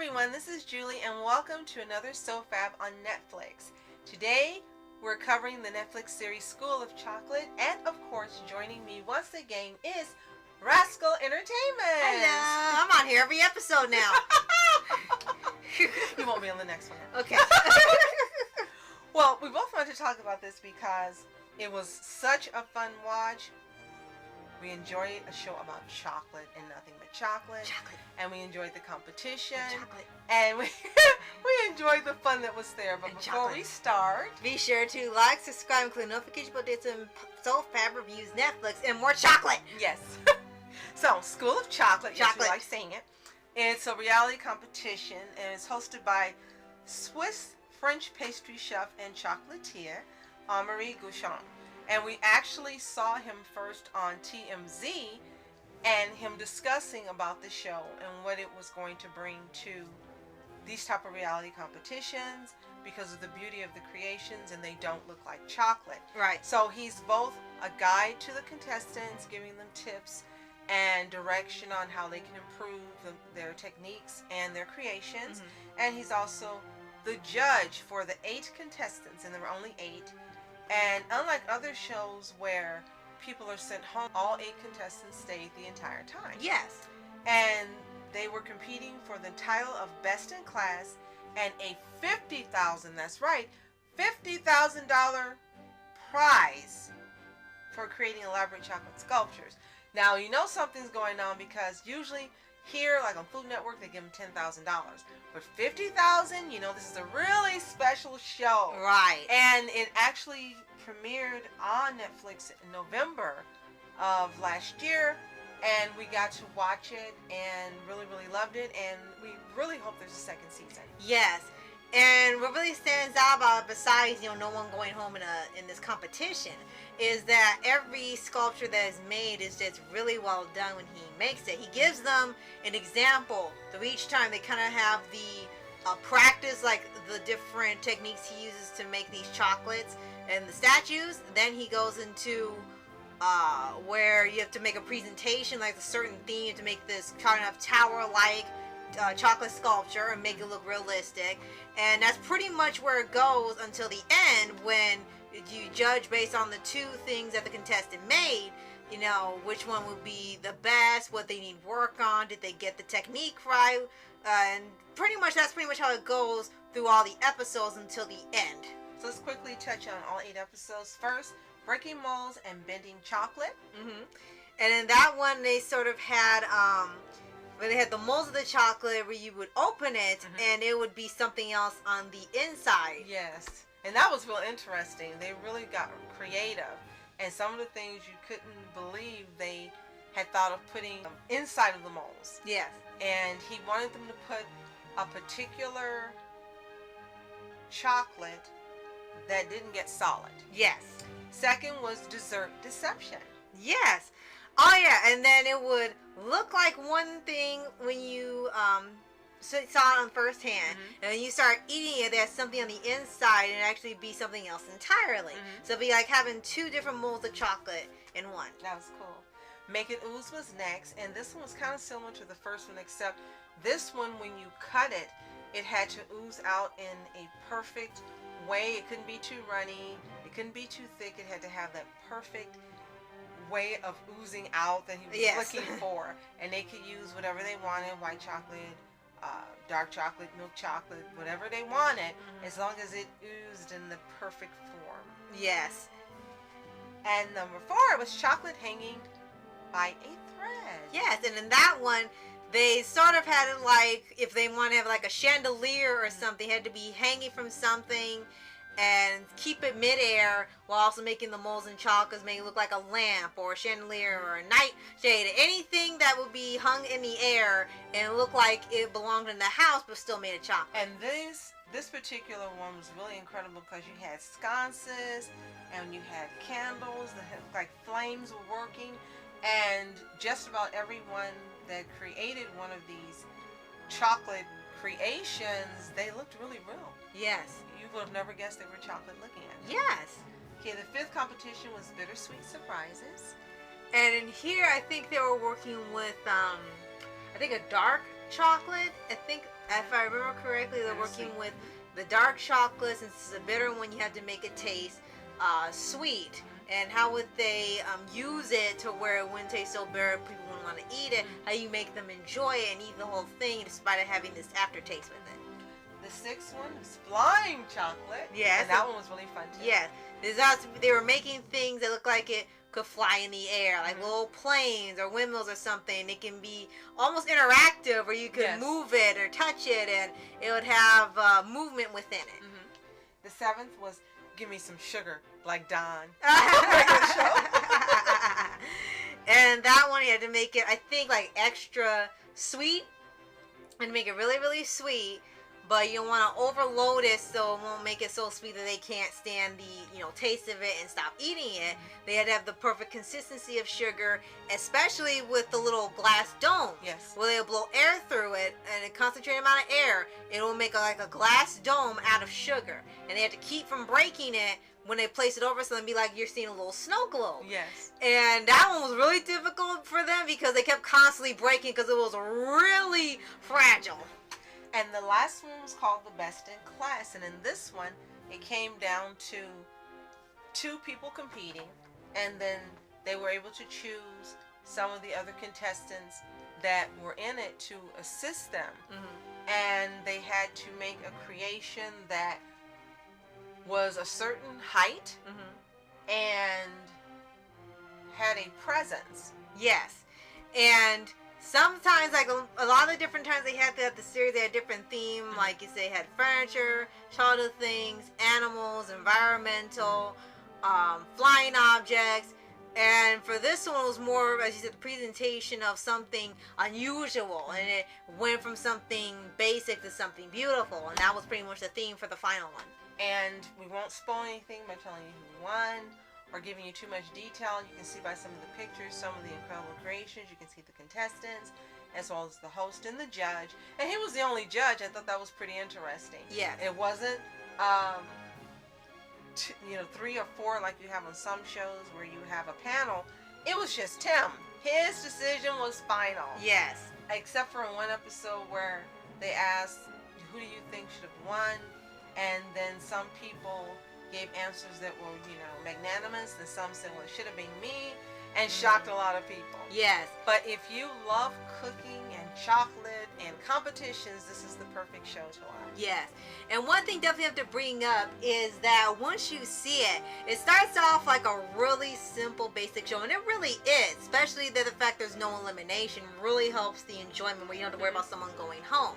everyone, this is Julie and welcome to another Sofhab on Netflix. Today we're covering the Netflix series School of Chocolate, and of course joining me once again is Rascal Entertainments. Hello, I'm on here every episode now. You won't be on the next one. Okay. Well, we both wanted to talk about this because it was such a fun watch. We enjoyed a show about chocolate and nothing but chocolate. And we enjoyed the competition. And we enjoyed the fun that was there. But before we start, be sure to like, subscribe, and click notification bell to get some Sofhab reviews, Netflix, and more chocolate. Yes. So, School of Chocolate. Yes, we like saying it. It's a reality competition, and it's hosted by Swiss French pastry chef and chocolatier Henri Gouchon. And we actually saw him first on TMZ and him discussing about the show and what it was going to bring to these type of reality competitions because of the beauty of the creations, and they don't look like chocolate. Right. So he's both a guide to the contestants, giving them tips and direction on how they can improve their techniques and their creations. And he's also the judge for the 8 contestants, and there were only 8. And unlike other shows where people are sent home, all 8 contestants stayed the entire time. Yes. And they were competing for the title of Best in Class and a $50,000, that's right, $50,000 prize for creating elaborate chocolate sculptures. Now, you know something's going on because usually here, like on Food Network, they give them $10,000. But $50,000, you know, this is a really special show. Right. And it actually premiered on Netflix in November of last year. And we got to watch it and really, really loved it. And we really hope there's a second season. Yes. And what really stands out about it, besides, you know, no one going home in this competition, is that every sculpture that is made is just really well done when he makes it. He gives them an example. So each time they kind of have the practice, like the different techniques he uses to make these chocolates and the statues. Then he goes into where you have to make a presentation, like a certain theme to make this kind of tower-like chocolate sculpture and make it look realistic. And that's pretty much where it goes until the end, when you judge based on the 2 things that the contestant made, you know, which one would be the best, what they need work on, did they get the technique right, and that's pretty much how it goes through all the episodes until the end. So let's quickly touch on all 8 episodes. First, breaking molds and bending chocolate. And in that one, they sort of had where they had the molds of the chocolate where you would open it and it would be something else on the inside. Yes. And that was real interesting. They really got creative. And some of the things you couldn't believe they had thought of putting inside of the molds. Yes. And he wanted them to put a particular chocolate that didn't get solid. Yes. Second was dessert deception. Yes. Oh yeah, and then it would look like one thing when you saw it on first hand, and when you start eating it, there's something on the inside, and it actually be something else entirely. So it'd be like having 2 different molds of chocolate in one. That was cool. Make It Ooze was next, and this one was kind of similar to the first one, except this one, when you cut it, it had to ooze out in a perfect way. It couldn't be too runny, it couldn't be too thick. It had to have that perfect way of oozing out that he was looking for. And they could use whatever they wanted, white chocolate, dark chocolate, milk chocolate, whatever they wanted, as long as it oozed in the perfect form. Yes. And number 4 was chocolate hanging by a thread. Yes, and in that one, they sort of had it like, if they want to have like a chandelier or something, it had to be hanging from something and keep it midair while also making the molds and chocolates make it look like a lamp or a chandelier or a nightshade. Anything that would be hung in the air and look like it belonged in the house but still made of chocolate. And this particular one was really incredible because you had sconces and you had candles that had, like, flames were working, and just about everyone that created one of these chocolate creations, they looked really real. Yes. You would have never guessed they were chocolate looking at. Yes. Okay, the 5th competition was Bittersweet Surprises. And in here, I think they were working with, I think a dark chocolate. I think If I remember correctly, they're working Sweet. with the dark chocolate. Since it's a bitter one, you have to make it taste sweet. And how would they use it to where it wouldn't taste so bitter, people wouldn't want to eat it? How you make them enjoy it and eat the whole thing despite it having this aftertaste with it? The sixth one is flying chocolate. Yes. And that one was really fun too. Yes. They were making things that looked like it could fly in the air, like little planes or windmills or something. It can be almost interactive where you could move it or touch it and it would have movement within it. The seventh was give me some sugar, like Don. And that one you had to make it, I think, like extra sweet and make it really, really sweet. But you don't want to overload it so it won't make it so sweet that they can't stand the taste of it and stop eating it. They had to have the perfect consistency of sugar, especially with the little glass domes. Yes. Where they'll blow air through it and a concentrated amount of air. It will make like a glass dome out of sugar. And they have to keep from breaking it when they place it over so it'll be like you're seeing a little snow globe. Yes. And that one was really difficult for them because they kept constantly breaking because it was really fragile. And the last one was called the best in class. And in this one, it came down to 2 people competing. And then they were able to choose some of the other contestants that were in it to assist them. And they had to make a creation that was a certain height and had a presence. Yes. And sometimes, like a lot of the different times they had the series, they had different theme. Like you say, had furniture, childhood things, animals, environmental, flying objects. And for this one, it was more, as you said, the presentation of something unusual. And it went from something basic to something beautiful. And that was pretty much the theme for the final one. And we won't spoil anything by telling you who won or giving you too much detail. You can see by some of the pictures, some of the incredible creations. You can see the contestants, as well as the host and the judge. And he was the only judge. I thought that was pretty interesting. Yeah. It wasn't, 3 or 4 like you have on some shows where you have a panel. It was just him. His decision was final. Yes. Except for in one episode where they asked, who do you think should have won? And then some people gave answers that were, magnanimous, and some said, well, it should have been me, and shocked a lot of people. Yes. But if you love cooking and chocolate and competitions, this is the perfect show to watch. Yes. And one thing definitely have to bring up is that once you see it, it starts off like a really simple, basic show, and it really is. Especially the fact there's no elimination really helps the enjoyment where you don't have to worry about someone going home.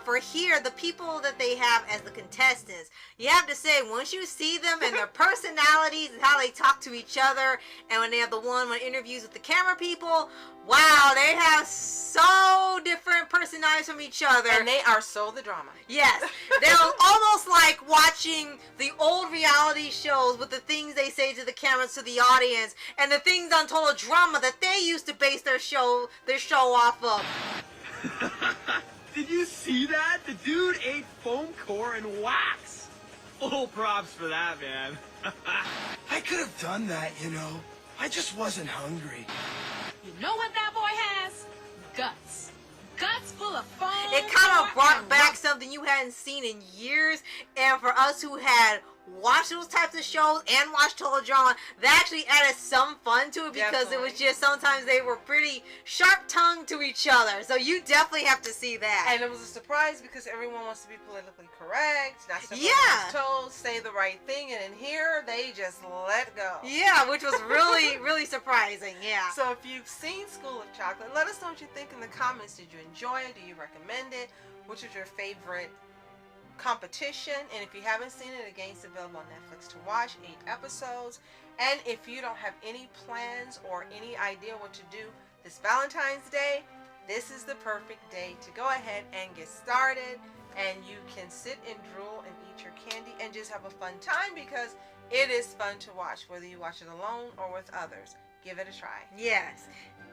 For here, the people that they have as the contestants, you have to say, once you see them and their personalities and how they talk to each other, and when they have the one-on-one interviews with the camera people, wow, they have so different personalities from each other. And they are so the drama. Yes. They're almost like watching the old reality shows with the things they say to the cameras, to the audience, and the things on Total Drama that they used to base their show off of. Did you see that? The dude ate foam core and wax. Full props for that, man. I could have done that, I just wasn't hungry. You know what that boy has? Guts. Guts full of foam. It kind of brought and back something you hadn't seen in years. And for us who had watched those types of shows and watched Total Drama, that actually added some fun to it because it was just sometimes they were pretty sharp-tongued to each other. So you definitely have to see that. And it was a surprise because everyone wants to be politically correct, not step on Yeah. one's toes, say the right thing, and in here they just let go. Yeah, which was really, really surprising. Yeah. So if you've seen School of Chocolate, let us know what you think in the comments. Did you enjoy it? Do you recommend it? Which was your favorite competition? And if you haven't seen it, again, it's available on Netflix to watch, 8 episodes. And if you don't have any plans or any idea what to do this Valentine's Day, this is the perfect day to go ahead and get started. And you can sit and drool and eat your candy and just have a fun time because it is fun to watch, whether you watch it alone or with others. Give it a try. Yes.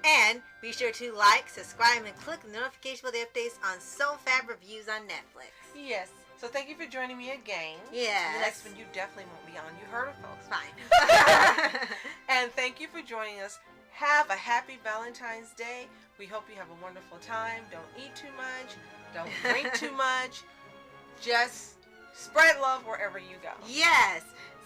And be sure to like, subscribe, and click the notification for the updates on Sofhab reviews on Netflix. Yes. So thank you for joining me again. Yes. The next one you definitely won't be on. You heard it, folks. Fine. And thank you for joining us. Have a happy Valentine's Day. We hope you have a wonderful time. Don't eat too much. Don't drink too much. Just spread love wherever you go. Yes.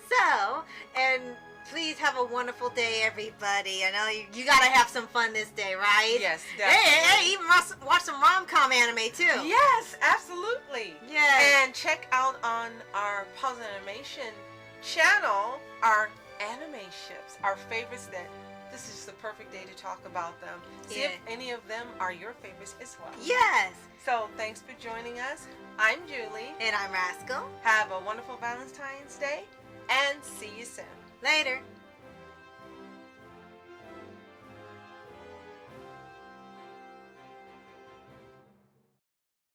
So, and please have a wonderful day, everybody. I know you got to have some fun this day, right? Yes, Hey, definitely. even watch some rom-com anime, too. Yes, absolutely. Yes. And check out on our Pause Animation channel our anime ships, our favorites. That this is the perfect day to talk about them. See if any of them are your favorites as well. Yes. So thanks for joining us. I'm Julie. And I'm Rascal. Have a wonderful Valentine's Day and see you soon. Later.